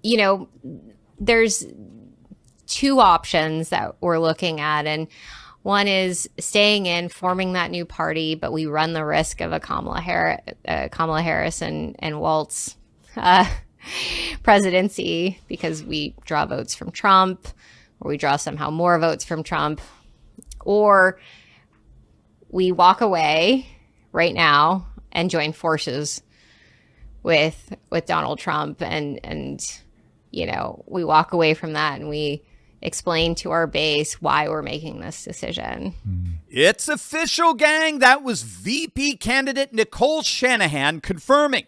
you know, there's two options that we're looking at. And one is staying in, forming that new party, but we run the risk of a Kamala Harris and Waltz presidency because we draw votes from Trump, or we draw somehow more votes from Trump, or we walk away right now and join forces with Donald Trump, and you know, we walk away from that and we explain to our base why we're making this decision. It's official, gang. That was VP candidate Nicole Shanahan confirming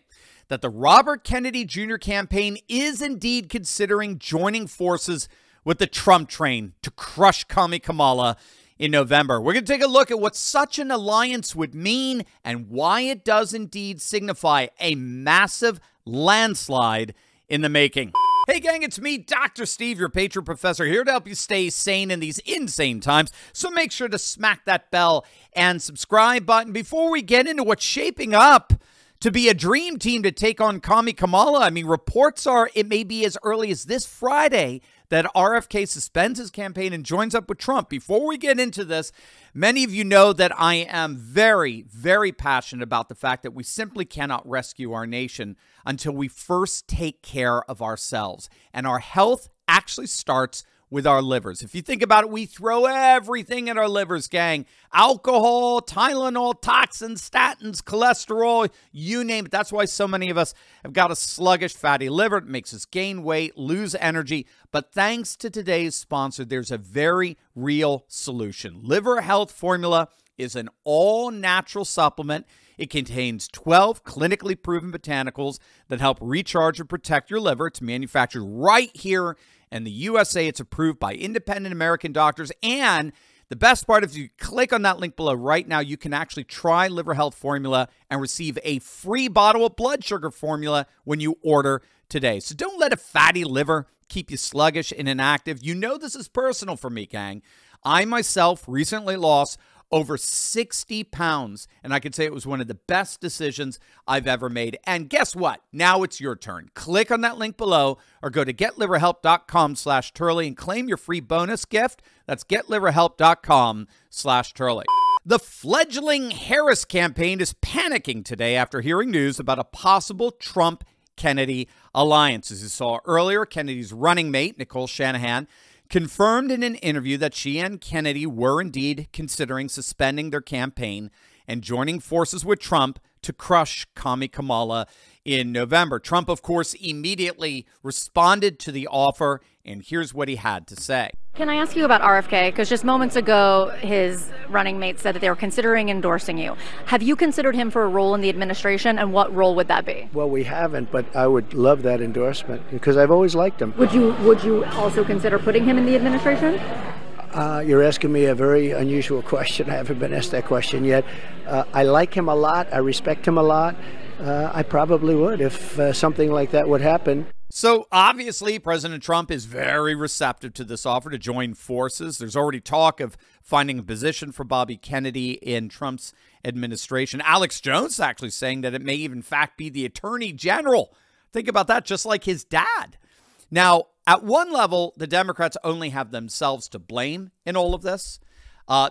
that the Robert Kennedy Jr. campaign is indeed considering joining forces with the Trump train to crush Commie Kamala in November. We're going to take a look at what such an alliance would mean and why it does indeed signify a massive landslide in the making. Hey gang, it's me, Dr. Steve, your patron professor, here to help you stay sane in these insane times. So make sure to smack that bell and subscribe button before we get into what's shaping up to be a dream team to take on Commie Kamala. I mean, reports are it may be as early as this Friday that RFK suspends his campaign and joins up with Trump. Before we get into this, many of you know that I am very, very passionate about the fact that we simply cannot rescue our nation until we first take care of ourselves. And our health actually starts with our livers. If you think about it, we throw everything at our livers, gang. Alcohol, Tylenol, toxins, statins, cholesterol, you name it. That's why so many of us have got a sluggish fatty liver. It makes us gain weight, lose energy. But thanks to today's sponsor, there's a very real solution. Liver Health Formula is an all-natural supplement. It contains 12 clinically proven botanicals that help recharge and protect your liver. It's manufactured right here in the USA. It's approved by independent American doctors. And the best part, if you click on that link below right now, you can actually try Liver Health Formula and receive a free bottle of blood sugar formula when you order today. So don't let a fatty liver keep you sluggish and inactive. You know this is personal for me, gang. I myself recently lost over 60 pounds, and I can say it was one of the best decisions I've ever made. And guess what? Now it's your turn. Click on that link below or go to getliverhelp.com/Turley and claim your free bonus gift. That's getliverhelp.com/Turley. The fledgling Harris campaign is panicking today after hearing news about a possible Trump-Kennedy alliance. As you saw earlier, Kennedy's running mate, Nicole Shanahan, confirmed in an interview that she and Kennedy were indeed considering suspending their campaign and joining forces with Trump to crush Commie Kamala in November. Trump, of course, immediately responded to the offer, and here's what he had to say. Can I ask you about RFK? Because just moments ago, his running mate said that they were considering endorsing you. Have you considered him for a role in the administration, and what role would that be? Well, we haven't, but I would love that endorsement because I've always liked him. Would you also consider putting him in the administration? You're asking me a very unusual question. I haven't been asked that question yet. I like him a lot. I respect him a lot. I probably would if something like that would happen. So obviously, President Trump is very receptive to this offer to join forces. There's already talk of finding a position for Bobby Kennedy in Trump's administration. Alex Jones actually saying that it may even in fact be the Attorney General. Think about that, just like his dad. Now, at one level, the Democrats only have themselves to blame in all of this.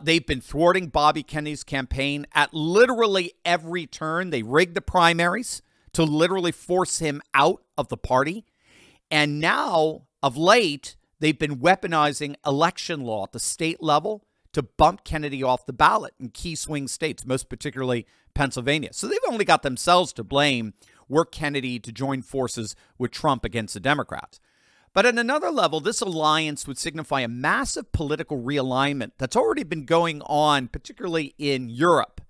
They've been thwarting Bobby Kennedy's campaign at literally every turn. They rigged the primaries to literally force him out of the party. And now, of late, they've been weaponizing election law at the state level to bump Kennedy off the ballot in key swing states, most particularly Pennsylvania. So they've only got themselves to blame were Kennedy to join forces with Trump against the Democrats. But at another level, this alliance would signify a massive political realignment that's already been going on, particularly in Europe,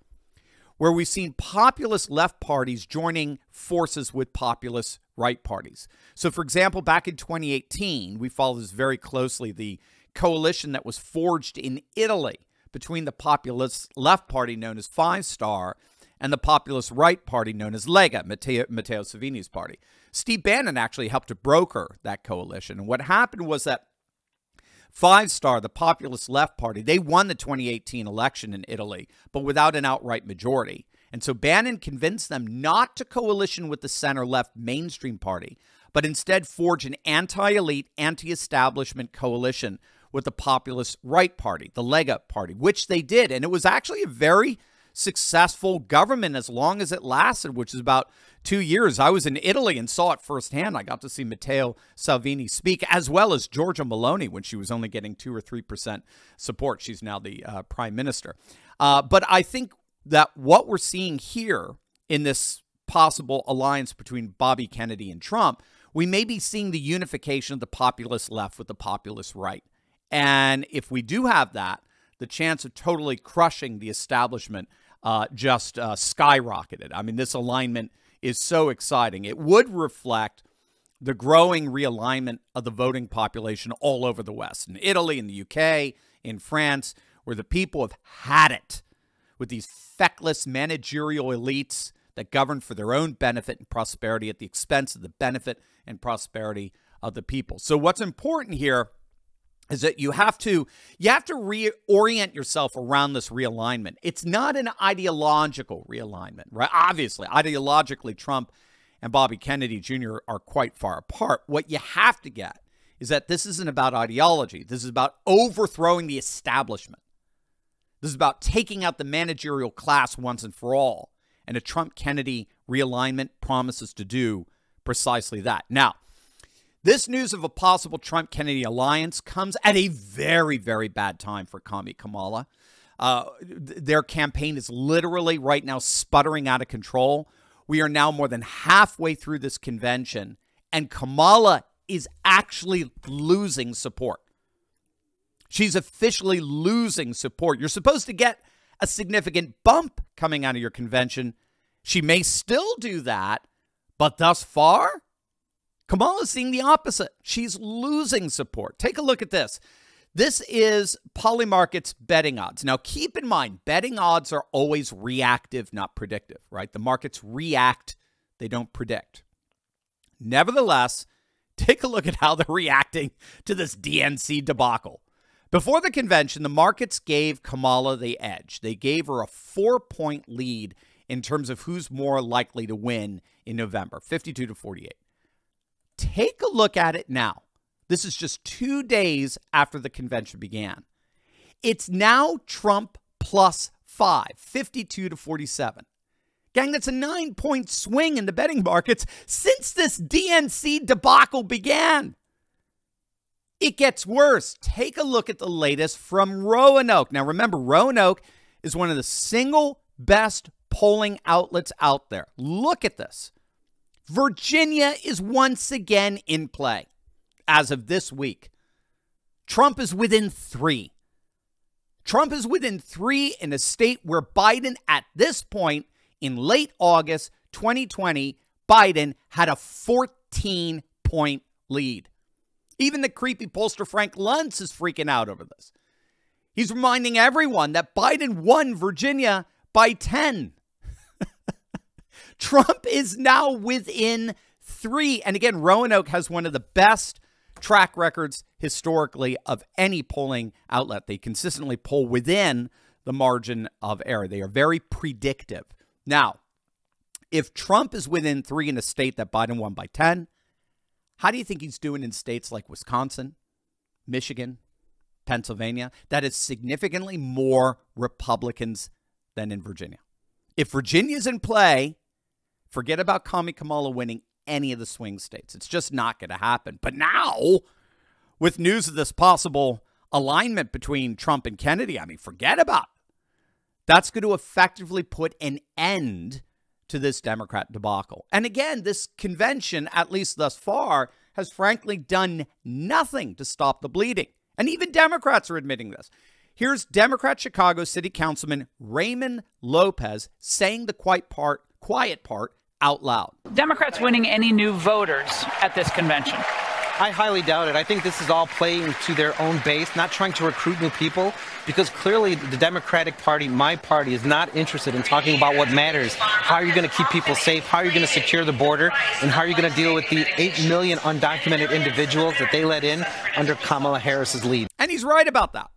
where we've seen populist left parties joining forces with populist right parties. So, for example, back in 2018, we followed this very closely, the coalition that was forged in Italy between the populist left party known as Five Star and the populist right party known as Lega, Matteo Salvini's party. Steve Bannon actually helped to broker that coalition. And what happened was that Five Star, the populist left party, they won the 2018 election in Italy, but without an outright majority. And so Bannon convinced them not to coalition with the center-left mainstream party, but but instead forge an anti-elite, anti-establishment coalition with the populist right party, the Lega party, which they did. And it was actually a very successful government as long as it lasted, which is about 2 years. I was in Italy and saw it firsthand. I got to see Matteo Salvini speak, as well as Giorgia Meloni when she was only getting 2 or 3% support. She's now the prime minister. But I think that what we're seeing here in this possible alliance between Bobby Kennedy and Trump, we may be seeing the unification of the populist left with the populist right. And if we do have that, the chance of totally crushing the establishment just skyrocketed. I mean, this alignment is so exciting. It would reflect the growing realignment of the voting population all over the West, in Italy, in the UK, in France, where the people have had it with these feckless managerial elites that govern for their own benefit and prosperity at the expense of the benefit and prosperity of the people. So what's important here is that you have to reorient yourself around this realignment. It's not an ideological realignment, right? Obviously, ideologically, Trump and Bobby Kennedy Jr. are quite far apart. What you have to get is that this isn't about ideology. This is about overthrowing the establishment. This is about taking out the managerial class once and for all. And a Trump-Kennedy realignment promises to do precisely that. Now, this news of a possible Trump-Kennedy alliance comes at a very, very bad time for Kamala. Their campaign is literally right now sputtering out of control. We are now more than halfway through this convention, and Kamala is actually losing support. She's officially losing support. You're supposed to get a significant bump coming out of your convention. She may still do that, but thus far, Kamala's seeing the opposite. She's losing support. Take a look at this. This is Polymarket's betting odds. Now, keep in mind, betting odds are always reactive, not predictive, right? The markets react. They don't predict. Nevertheless, take a look at how they're reacting to this DNC debacle. Before the convention, the markets gave Kamala the edge. They gave her a 4-point lead in terms of who's more likely to win in November, 52 to 48. Take a look at it now. This is just 2 days after the convention began. It's now Trump plus 5, 52 to 47. Gang, that's a 9-point swing in the betting markets since this DNC debacle began. It gets worse. Take a look at the latest from Roanoke. Now, remember, Roanoke is one of the single best polling outlets out there. Look at this. Virginia is once again in play as of this week. Trump is within 3. Trump is within 3 in a state where Biden, at this point in late August 2020, Biden had a 14-point lead. Even the creepy pollster Frank Luntz is freaking out over this. He's reminding everyone that Biden won Virginia by 10. Trump is now within 3. And again, Roanoke has one of the best track records historically of any polling outlet. They consistently poll within the margin of error. They are very predictive. Now, if Trump is within 3 in a state that Biden won by 10, how do you think he's doing in states like Wisconsin, Michigan, Pennsylvania? That is significantly more Republicans than in Virginia. If Virginia's in play, forget about Kamala winning any of the swing states. It's just not going to happen. But now, with news of this possible alignment between Trump and Kennedy, I mean, forget about it. That's going to effectively put an end to this Democrat debacle. And again, this convention, at least thus far, has frankly done nothing to stop the bleeding. And even Democrats are admitting this. Here's Democrat Chicago City Councilman Raymond Lopez saying the quiet part out loud. Democrats winning any new voters at this convention? I highly doubt it. I think this is all playing to their own base, not trying to recruit new people, because clearly the Democratic Party, my party, is not interested in talking about what matters. How are you going to keep people safe? How are you going to secure the border? And how are you going to deal with the 8 million undocumented individuals that they let in under Kamala Harris's lead? And he's right about that.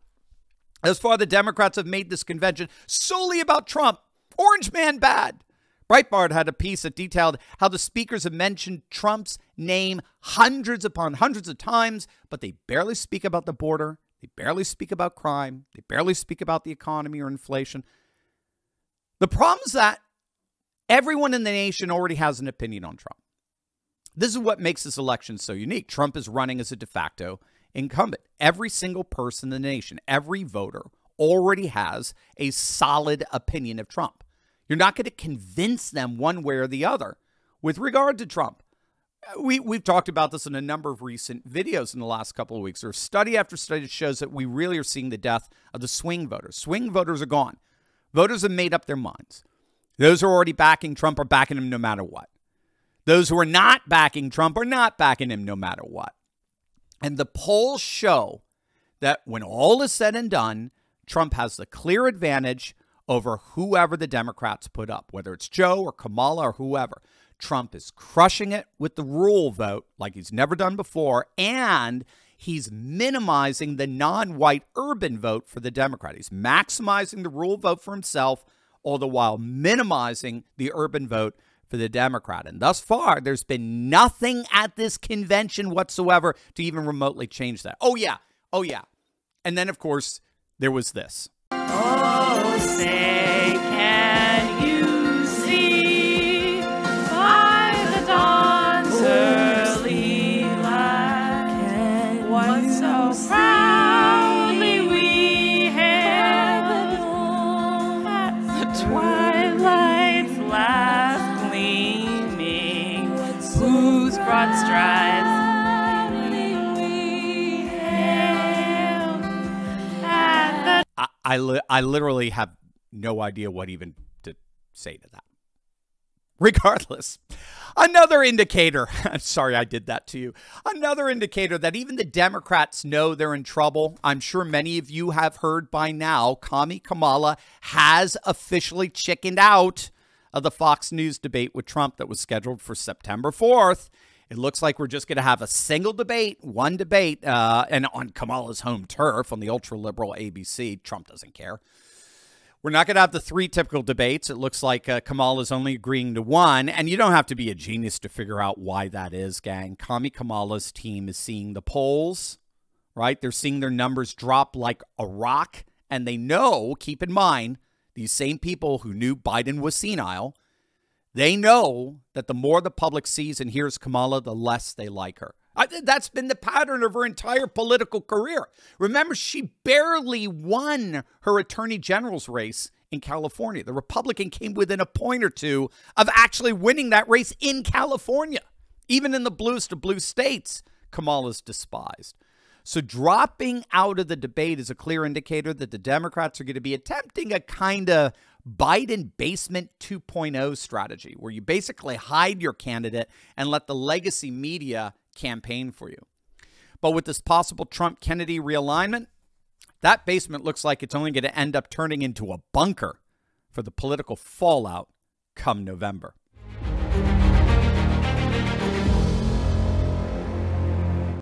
As far, the Democrats have made this convention solely about Trump. Orange man bad. Breitbart had a piece that detailed how the speakers have mentioned Trump's name hundreds upon hundreds of times, but they barely speak about the border. They barely speak about crime. They barely speak about the economy or inflation. The problem is that everyone in the nation already has an opinion on Trump. This is what makes this election so unique. Trump is running as a de facto incumbent. Every single person in the nation, every voter, already has a solid opinion of Trump. You're not going to convince them one way or the other with regard to Trump. We've talked about this in a number of recent videos in the last couple of weeks. There's study after study that shows that we really are seeing the death of the swing voters. Swing voters are gone. Voters have made up their minds. Those who are already backing Trump are backing him no matter what. Those who are not backing Trump are not backing him no matter what. And the polls show that when all is said and done, Trump has the clear advantage over whoever the Democrats put up, whether it's Joe or Kamala or whoever. Trump is crushing it with the rural vote like he's never done before, and he's minimizing the non-white urban vote for the Democrat. He's maximizing the rural vote for himself, all the while minimizing the urban vote for the Democrat. And thus far, there's been nothing at this convention whatsoever to even remotely change that. Oh, yeah. Oh, yeah. And then, of course, there was this. Oh, say, can you see by the dawn's early light what so proudly we hailed at the twilight's last gleaming, whose broad strides we hailed at the... I literally have no idea what even to say to that. Regardless, another indicator, I'm sorry I did that to you, another indicator that even the Democrats know they're in trouble. I'm sure many of you have heard by now, Kamala has officially chickened out of the Fox News debate with Trump that was scheduled for September 4th. It looks like we're just going to have a single debate, one debate, and on Kamala's home turf on the ultra-liberal ABC. Trump doesn't care. We're not going to have the three typical debates. It looks like Kamala's only agreeing to one, and you don't have to be a genius to figure out why that is, gang. Kamala's team is seeing the polls, right? They're seeing their numbers drop like a rock, and they know, keep in mind, these same people who knew Biden was senile, they know that the more the public sees and hears Kamala, the less they like her. That's been the pattern of her entire political career. Remember, she barely won her attorney general's race in California. The Republican came within a point or two of actually winning that race in California. Even in the bluest of blue states, Kamala's despised. So dropping out of the debate is a clear indicator that the Democrats are going to be attempting a kind of Biden basement 2.0 strategy, where you basically hide your candidate and let the legacy media campaign for you. But with this possible Trump-Kennedy realignment, that basement looks like it's only going to end up turning into a bunker for the political fallout come November.